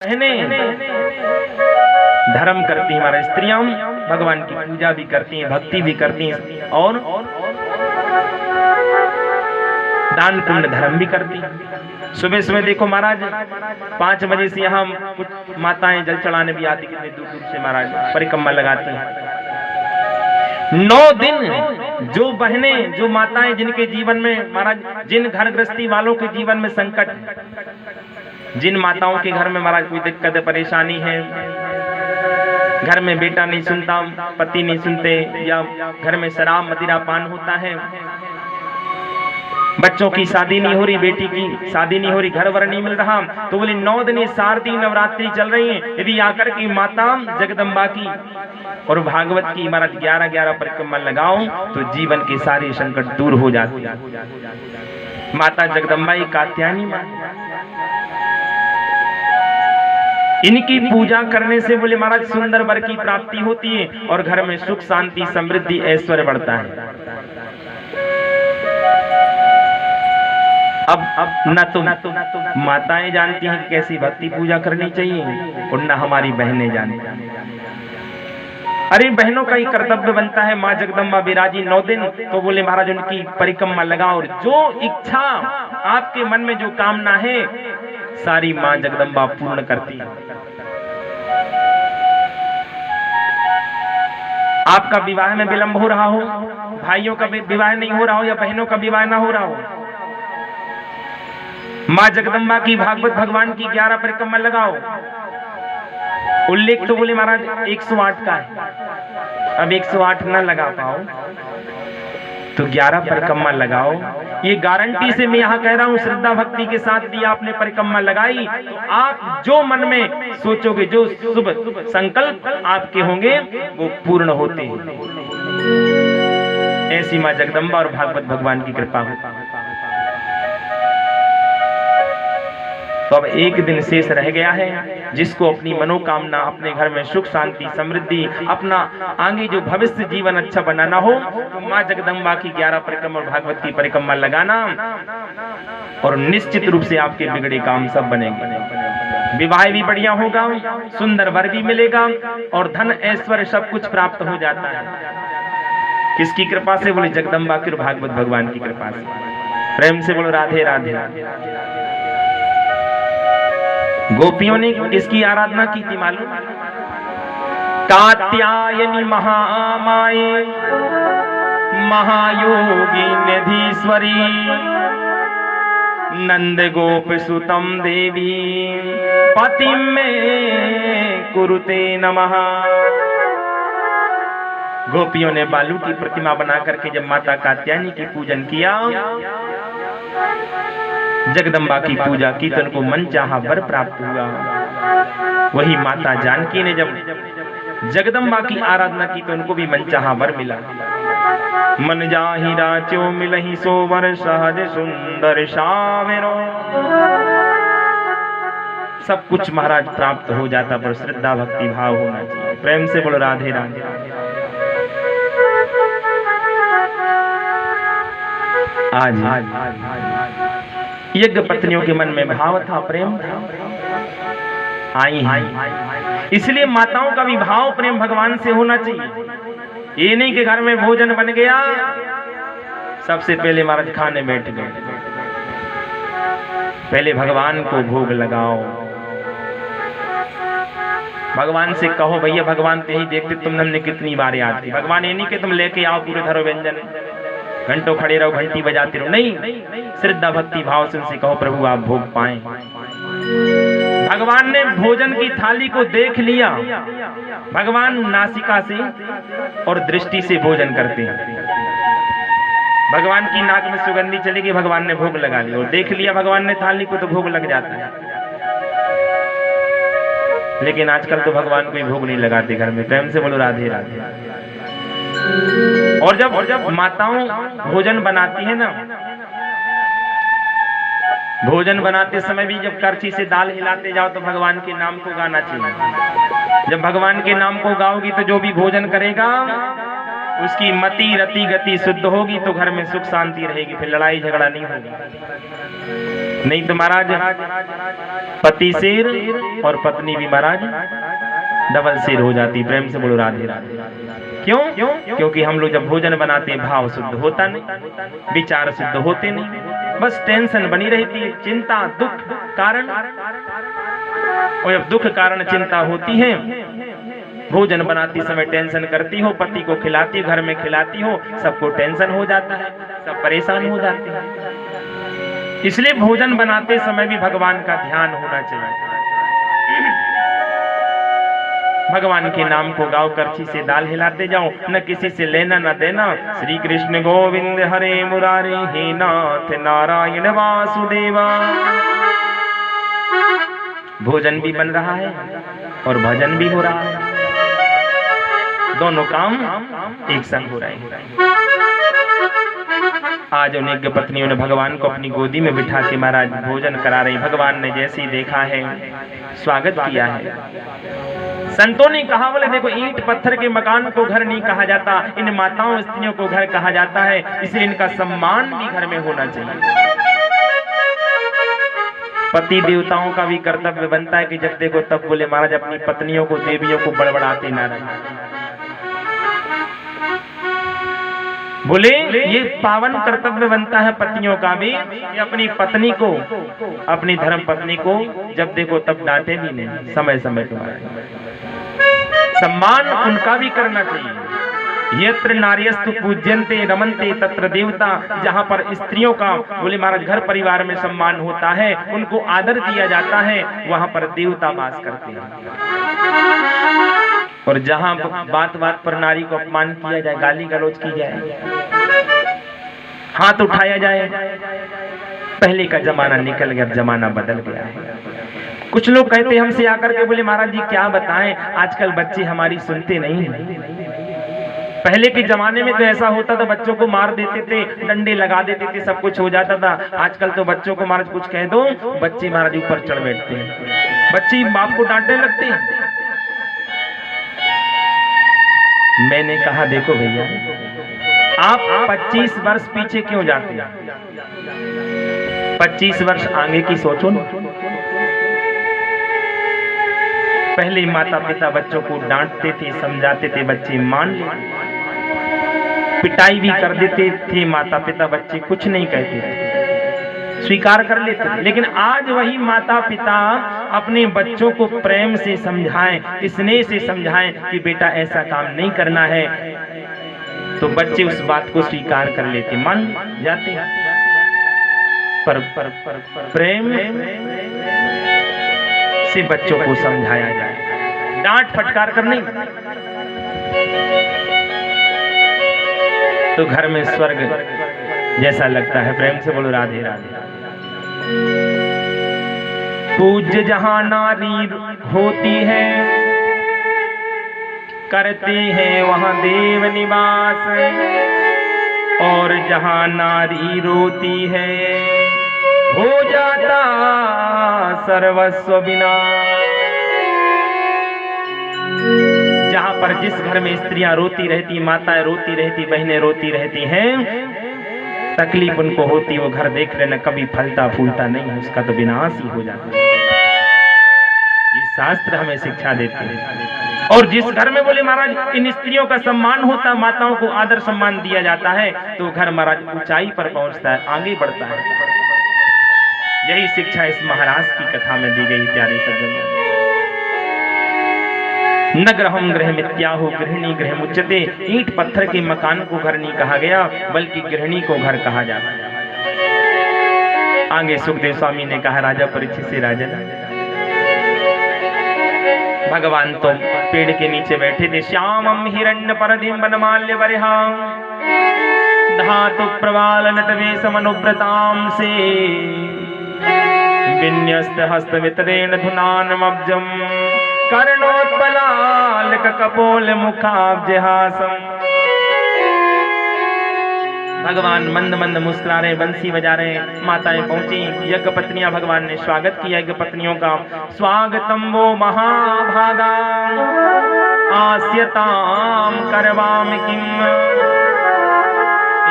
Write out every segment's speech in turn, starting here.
बहनें धर्म करती हैं, हमारा स्त्रियां भगवान की पूजा भी करती हैं, भक्ति भी करती हैं और दान पुण्य धर्म भी करती हैं। सुबह सुबह देखो महाराज 5 बजे से यहाँ कुछ माताएं जल चढ़ाने भी आती, कितने दूर दूर से महाराज परिक्रमा लगाती हैं। 9 दिन जो बहनें जो माताएं जिनके जीवन में महाराज जिन घर गृहस्थी वालों के जीवन में संकट, जिन माताओं के घर में महाराज कोई दिक्कत परेशानी है, घर में बेटा नहीं सुनता, पति नहीं सुनते, या घर में शराब मदिरा पान होता है, बच्चों की शादी नहीं हो रही, बेटी की शादी नहीं हो रही, घर वर नहीं मिल रहा, तो बोले 9 दिन शारदीय नवरात्रि चल रही है। यदि आकर की माता जगदम्बा की और भागवत की महाराज 11-11 परिक्रमा लगाओ तो जीवन के सारे संकट दूर हो जाते हैं। माता जगदम्बा ही कात्यायनी माँ, इनकी पूजा करने से बोले महाराज सुंदर वर की प्राप्ति होती है और घर में सुख शांति समृद्धि ऐश्वर्य बढ़ता है। अब न तो माताएं जानती हैं कि कैसी भक्ति पूजा करनी चाहिए और न हमारी बहनें जानती हैं। अरे बहनों का ही कर्तव्य बनता है, माँ जगदम्बा विराजी 9 दिन, तो बोले महाराज उनकी परिक्रमा लगाओ और जो इच्छा आपके मन में जो कामना है सारी माँ जगदम्बा पूर्ण करती है। आपका विवाह में विलंब हो रहा हो, भाइयों का विवाह नहीं हो रहा हो या बहनों का विवाह ना हो रहा हो, माँ जगदम्बा की भागवत भगवान की 11 परिक्रमा लगाओ। उल्लेख तो बोले महाराज 108 का है, अब 108 ना लगा पाओ तो 11 परिक्रमा लगाओ। ये गारंटी से मैं यहाँ कह रहा हूँ, श्रद्धा भक्ति के साथ भी आपने परिक्रमा लगाई तो आप जो मन में सोचोगे, जो शुभ संकल्प आपके होंगे वो पूर्ण होते हैं। ऐसी माँ जगदम्बा और भागवत भगवान की कृपा हो। तो अब एक दिन शेष रह गया है, जिसको अपनी मनोकामना, अपने घर में सुख शांति समृद्धि, अपना आगे जो भविष्य जीवन अच्छा बनाना हो तो माँ जगदम्बा की 11 परिक्रमा और भागवत की परिक्रमा लगाना और निश्चित रूप से आपके बिगड़े काम सब बनेंगे। विवाह भी बढ़िया होगा, सुंदर वर भी मिलेगा और धन ऐश्वर्य सब कुछ प्राप्त हो जाता है। किसकी कृपा से? बोले जगदम्बा की और भागवत भगवान की कृपा से। प्रेम से बोलो राधे राधे। गोपियों ने किसकी आराधना की थी मालूम? कात्यायनी महामाये महायोगी निधीश्वरी नंद गोप सुतम देवी पति में कुरुते नमः। गोपियों ने बालू की प्रतिमा बना करके जब माता कात्यायनी की पूजन किया, जगदम्बा की पूजा की तो उनको मन चाहा वर प्राप्त हुआ। वही माता जानकी ने जब जगदम्बा की आराधना की तो उनको भी मन चाहा वर मिला। मन जाहि राचो मिलहि सो वर सहज सुंदर सावेरो। सब कुछ महाराज प्राप्त हो जाता पर श्रद्धा भक्ति भाव होना चाहिए। प्रेम से बोलो राधे राधे। आज यज्ञ पत्नियों के मन में भाव था, प्रेम था, आई हैं। इसलिए माताओं का भी भाव प्रेम भगवान से होना चाहिए। ये नहीं कि घर में भोजन बन गया सबसे पहले महाराज खाने बैठ गए। पहले भगवान को भोग लगाओ, भगवान से कहो भैया भगवान ते ही देखते तुम हमने कितनी बार याद की। भगवान ये नहीं कि तुम लेके आओ पूरे धरो व्यंजन, घंटों खड़े रहो, घंटी बजाते रहो, नहीं, श्रद्धा भक्ति भाव से उनसे कहो प्रभु आप भोग पाएं। भगवान ने भोजन की थाली को देख लिया। भगवान नासिका से और दृष्टि से भोजन करते हैं। भगवान की नाक में सुगंधी चलेगी, भगवान ने भोग लगा लिया, और देख लिया भगवान ने थाली को तो भोग लग जाता है। लेकिन आजकल तो भगवान को भोग नहीं लगाते घर में। प्रेम से बोलो राधे राधे। और जब माताओं भोजन बनाती है ना, भोजन बनाते समय भी जब करछी से दाल हिलाते जाओ तो भगवान के नाम को गाना चाहिए। जब भगवान के नाम को गाओगी तो जो भी भोजन करेगा उसकी मति रति गति शुद्ध होगी तो घर में सुख शांति रहेगी, फिर लड़ाई झगड़ा नहीं होगी। नहीं तो महाराज पति शेर और पत्नी भी महाराज डबल शेर हो जाती। प्रेम से बोलो राधे राधे। क्यों? क्योंकि हम लोग जब भोजन बनाते हैं भाव शुद्ध होता नहीं, विचार शुद्ध होते नहीं, बस टेंशन बनी रहती है, चिंता दुख कारण। और जब दुख कारण चिंता होती है, भोजन बनाती समय टेंशन करती हो, पति को खिलाती घर में खिलाती हो, सबको टेंशन हो जाता है, सब परेशान हो जाते हैं। इसलिए भोजन बनाते समय भी भगवान का ध्यान होना चाहिए। भगवान के नाम को गाओ, करछी से दाल हिलाते जाओ, न किसी से लेना न देना। श्री कृष्ण गोविंद हरे मुरारे, हे नाथ नारायण वासुदेवा। भोजन भी बन रहा है और भजन भी हो रहा है, दोनों काम एक संग हो रहे हैं। आज अनेक पत्नियों ने भगवान को अपनी गोदी में बिठा के महाराज भोजन करा रही। भगवान ने जैसे ही देखा है स्वागत किया है। संतों ने कहा, बोले देखो ईंट पत्थर के मकान को घर नहीं कहा जाता, इन माताओं स्त्रियों को घर कहा जाता है, इसलिए इनका सम्मान भी घर में होना चाहिए। पति देवताओं का भी कर्तव्य बनता है कि जब देखो तब बोले महाराज अपनी पत्नियों को देवियों को बड़बड़ाते ना रहे। बोले ये पावन कर्तव्य बनता है पतियों का भी, कि अपनी पत्नी को, अपनी धर्म पत्नी को जब देखो तब डांटे भी नहीं, समय समय पर सम्मान उनका भी करना चाहिए। यत्र नार्यस्तु पूज्यन्ते रमन्ते तत्र देवता। जहाँ पर स्त्रियों का बोले महाराज घर परिवार में सम्मान होता है, उनको आदर दिया जाता है, वहाँ पर देवता वास करते हैं। और जहाँ बात बात पर नारी को अपमान किया जाए, गाली गलौज की जाए, हाथ उठाया जाए, पहले का जमाना निकल गया, जमाना बदल गया है। कुछ लोग कहते हमसे आकर के बोले महाराज जी क्या बताएं, आजकल बच्चे हमारी सुनते नहीं हैं। पहले के जमाने में तो ऐसा होता था, बच्चों को मार देते थे, डंडे लगा देते थे, सब कुछ हो जाता था। आजकल तो बच्चों को महाराज कुछ कह दो, बच्चे महाराज ऊपर चढ़ बैठते हैं, बच्चे बाप को डांटने लगते हैं। मैंने कहा देखो भैया, आप 25 वर्ष पीछे क्यों जाते हैं? 25 वर्ष आगे की सोचो ना। पहले माता पिता बच्चों को डांटते थे, समझाते थे, बच्चे मान लेते, पिटाई भी कर देते थे माता पिता, बच्चे कुछ नहीं कहते थे, स्वीकार कर लेते थे। लेकिन आज वही माता पिता अपने बच्चों को प्रेम से समझाएं, स्नेह से समझाएं कि बेटा ऐसा काम नहीं करना है, तो बच्चे उस बात को स्वीकार कर लेते, मान जाते। पर प्रेम से बच्चों को समझाया जाए, डांट फटकार कर नहीं, तो घर में स्वर्ग जैसा लगता है। प्रेम से बोलो राधे राधे। पूज्य जहां नारी होती है, करते हैं वहां देव निवास, और जहां नारी रोती है हो जाता सर्वस्व विनाश। जहां पर जिस घर में स्त्रियां रोती रहती, माताएं रोती रहती, बहनें रोती रहती हैं, तकलीफ उनको होती, वो घर देख लेना कभी फलता फूलता नहीं है, उसका तो विनाश ही हो जाता है। ये शास्त्र हमें शिक्षा देते हैं। और जिस घर में बोले महाराज इन स्त्रियों का सम्मान होता है, माताओं को आदर सम्मान दिया जाता है, तो घर महाराज ऊंचाई पर पहुंचता है, आगे बढ़ता है। यही शिक्षा इस महाराज की कथा में दी गई। प्यारे सज्जनों, न गृहम गृह मित्याहु गृहिणी गृह मुच्यते। ईंट पत्थर के मकान को घर नहीं कहा गया, बल्कि गृहिणी को घर कहा जाता है। आगे सुखदेव स्वामी ने कहा, राजा परीक्षित से राजन, भगवान तो पेड़ के नीचे बैठे थे। श्यामम हिरण्य परदिम वनमाल्य वरिहां धातु प्रवाल नटवेश मनुव्रताम से विन्यस्त हस्त वितरेण धुनानमब्जम कर्णोत्पलाल कपोल मुखाब्जहासम। भगवान मंद मंद मुस्कुरा रहे, बंसी बजा रहे। माताएं पहुंची, यज्ञ पत्नियां, भगवान ने स्वागत किया यज्ञ पत्नियों का। स्वागतम वो महाभागा आस्यताम करवाम किम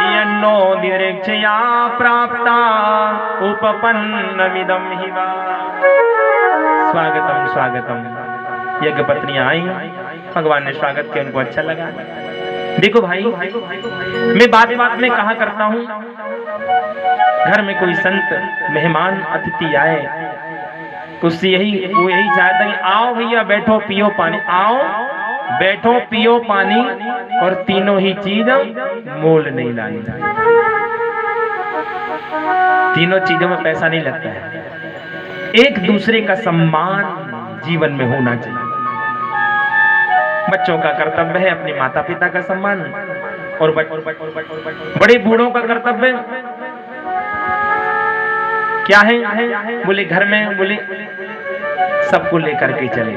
यन्नो दिरेक्षया प्राप्ता उपपन्नमिदं हिवा। स्वागतम स्वागतम। यज्ञ पत्नियां आई, भगवान ने स्वागत किया, उनको अच्छा लगा। देखो भाई, मैं बात बात में कहा करता हूं, घर में कोई संत मेहमान अतिथि आए तो उससे वो यही चाहता है, आओ भैया बैठो पियो पानी, आओ बैठो पियो पानी, और तीनों ही चीज मोल नहीं लानी। तीनों चीजों में पैसा नहीं लगता है। एक दूसरे का सम्मान जीवन में होना चाहिए। बच्चों का कर्तव्य है अपने माता पिता का सम्मान, और बड़े बूढ़ों का कर्तव्य क्या है? बोले घर में बोले सबको लेकर के चले,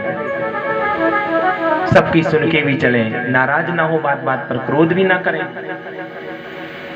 सबकी सुन के भी चले, नाराज ना हो, बात बात पर क्रोध भी ना करें।